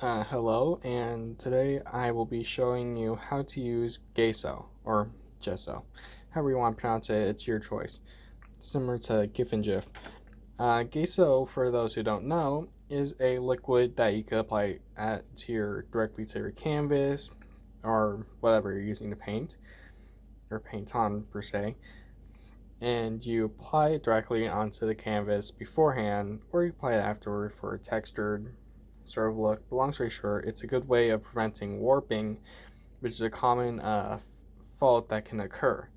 Hello, and today I will be showing you how to use gesso, or gesso. However you want to pronounce it, it's your choice. Similar to GIF and GIF. Gesso, for those who don't know, is a liquid that you can apply directly to your canvas, or whatever you're using to paint, or paint on per se. And you apply it directly onto the canvas beforehand, or you apply it afterward for a textured sort of look. But long story short, it's a good way of preventing warping, which is a common fault that can occur.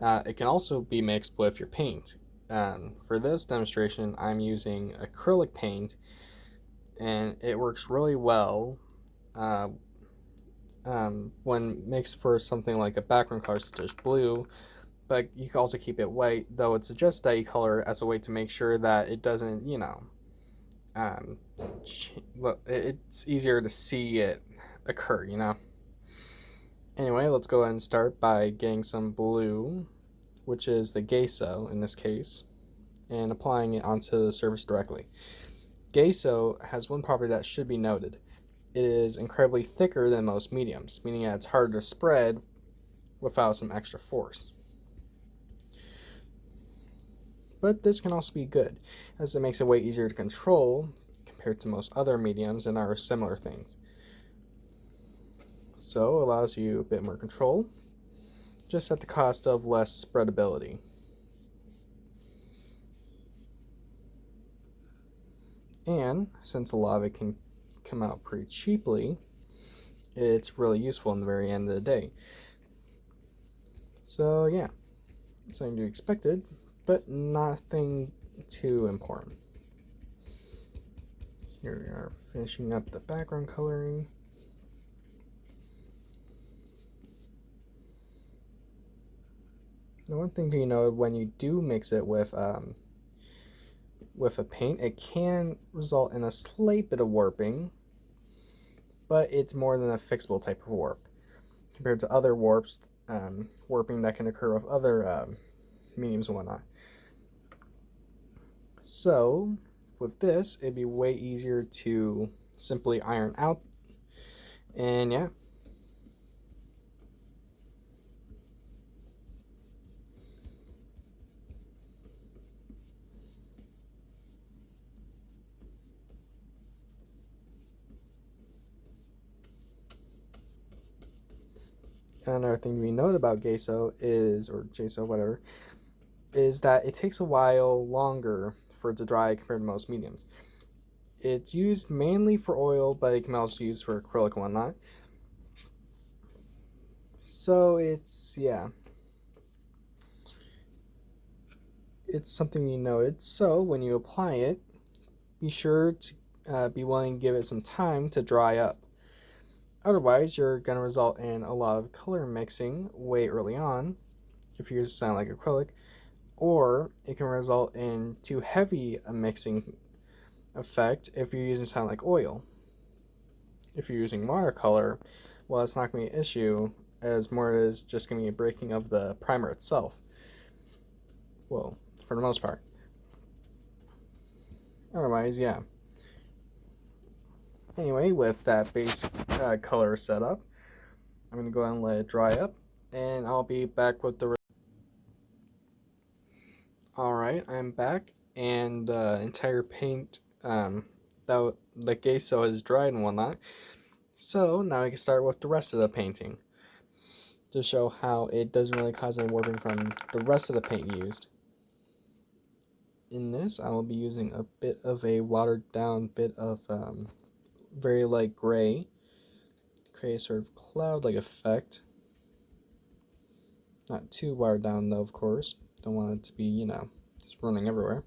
It can also be mixed with your paint. For this demonstration, I'm using acrylic paint, and it works really well uh, when mixed for something like a background color such as blue, but you can also keep it white, though it's just that color as a way to make sure that it doesn't, um, it's easier to see it occur. Anyway, let's go ahead and start by getting some blue, which is the gesso in this case, and applying it onto the surface directly. Gesso has one property that should be noted. It is incredibly thicker than most mediums, meaning that it's harder to spread without some extra force. But this can also be good, as it makes it way easier to control compared to most other mediums and our similar things. So it allows you a bit more control, just at the cost of less spreadability. And since a lot of it can come out pretty cheaply, it's really useful in the very end of the day. So yeah, something to be expected, but nothing too important. Here we are finishing up the background coloring. The one thing to know when you do mix it with a paint, it can result in a slight bit of warping, but it's more than a fixable type of warp compared to other warping that can occur with other mediums and whatnot. So with this, it'd be way easier to simply iron out, and yeah. Another thing we note about gesso is, or gesso, whatever, is that it takes a while longer for it to dry compared to most mediums. It's used mainly for oil, but it can also be used for acrylic and whatnot. So it's something you noted. So when you apply it, be sure to be willing to give it some time to dry up. Otherwise, you're going to result in a lot of color mixing way early on, if you use something like acrylic, or it can result in too heavy a mixing effect if you're using something like oil. If you're using watercolor, well, it's not going to be an issue, as more is just going to be a breaking of the primer itself. Well, for the most part. Otherwise, yeah. Anyway, with that base color set up, I'm going to go ahead and let it dry up, and I'll be back with the... Alright, I'm back, and the entire paint, the gesso is dried and whatnot. So now I can start with the rest of the painting, to show how it doesn't really cause any warping from the rest of the paint used. In this, I will be using a bit of a watered down bit of very light gray, create a sort of cloud-like effect. Not too watered down though, of course. Don't want it to be, just running everywhere.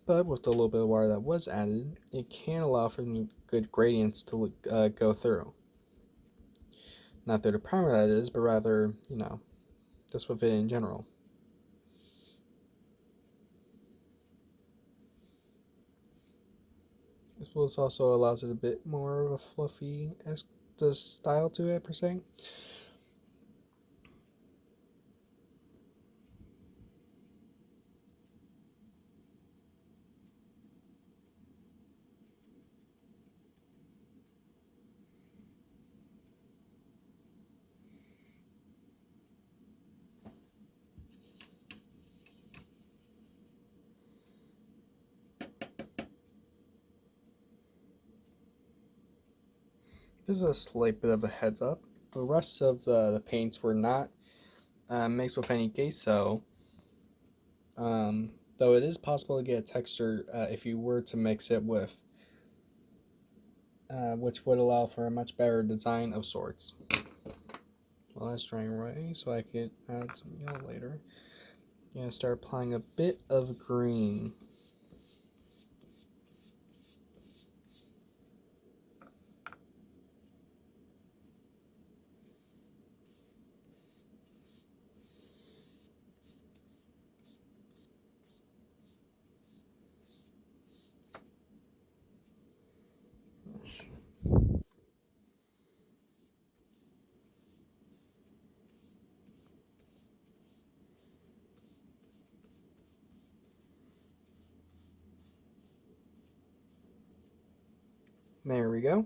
But with the little bit of water that was added, it can allow for good gradients to go through. Not through the primer, that is, but rather, just with it in general. This also allows it a bit more of a fluffy style to it, per se. This is a slight bit of a heads up. The rest of the paints were not mixed with any gesso, though it is possible to get a texture if you were to mix it with, which would allow for a much better design of sorts. Well, that's drying right, so I could add some yellow later. I'm gonna start applying a bit of green. There we go.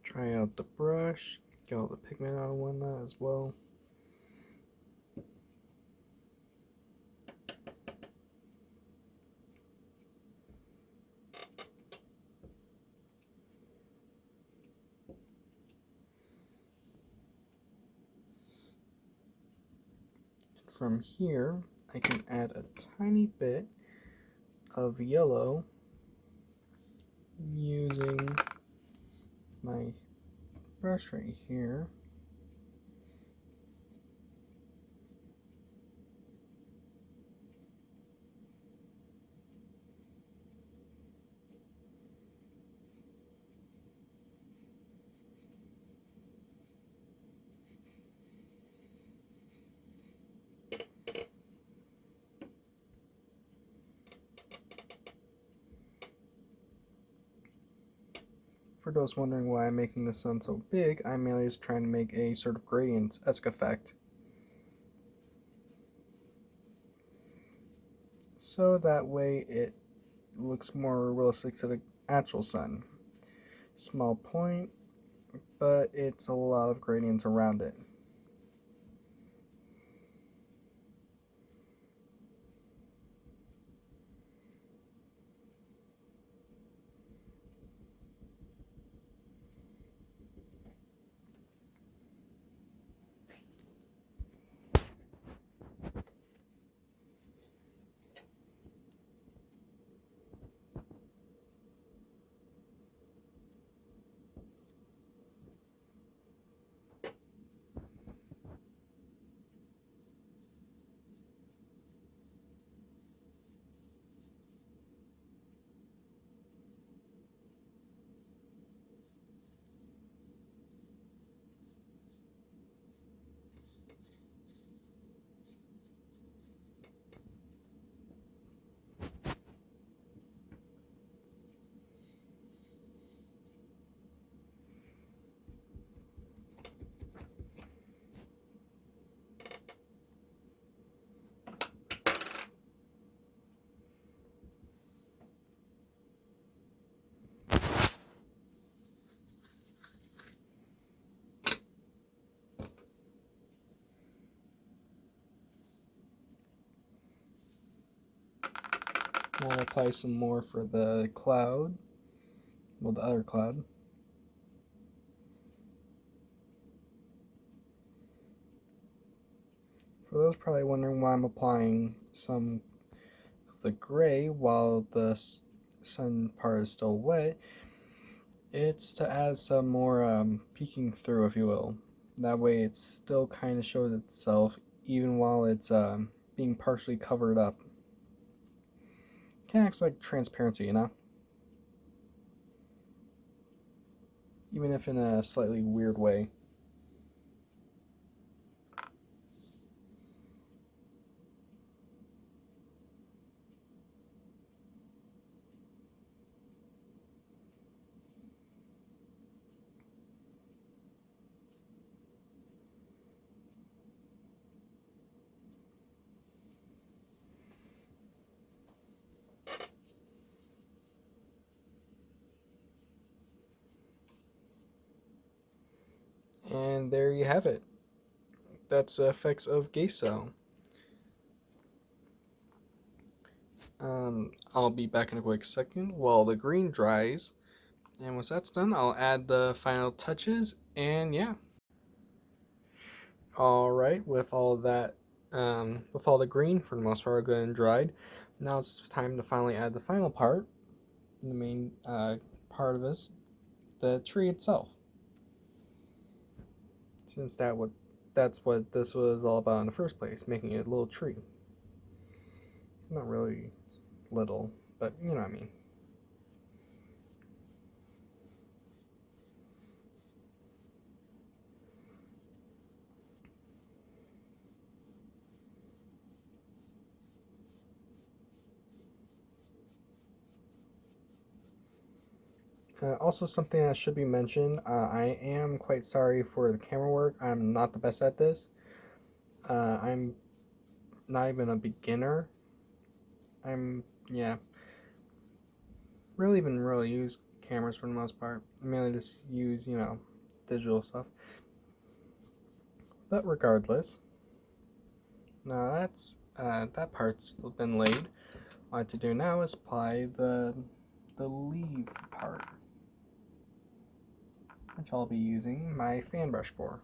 Try out the brush, get all the pigment out and whatnot as well. And from here, I can add a tiny bit of yellow using my brush right here. For those wondering why I'm making the sun so big, I'm merely just trying to make a sort of gradient-esque effect. So that way it looks more realistic to the actual sun. Small point, but it's a lot of gradient around it. Now I'll apply some more for the cloud, well, the other cloud. For those probably wondering why I'm applying some of the gray while the sun part is still wet, it's to add some more peeking through, if you will. That way it still kind of shows itself even while it's being partially covered up. Kind of acts like transparency, you know? Even if in a slightly weird way. there you have it. That's the effects of gesso. I'll be back in a quick second while the green dries. And once that's done, I'll add the final touches, and yeah. Alright, with all that, with all the green for the most part good and dried, now it's time to finally add the final part, the main part of this, the tree itself. Since that's what this was all about in the first place, making it a little tree. Not really little, but you know what I mean. Also, something that should be mentioned, I am quite sorry for the camera work. I'm not the best at this. I'm not even a beginner. Yeah, really even really use cameras for the most part. I mainly just use, digital stuff. But regardless, now that part's been laid. All I have to do now is apply the leaf part, which I'll be using my fan brush for.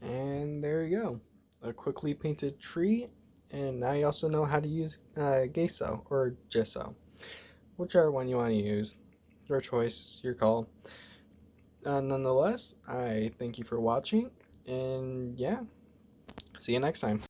And there you go, a quickly painted tree. And now you also know how to use gesso or gesso, whichever one you want to use. Your choice, your call. Nonetheless, I thank you for watching, and yeah, see you next time.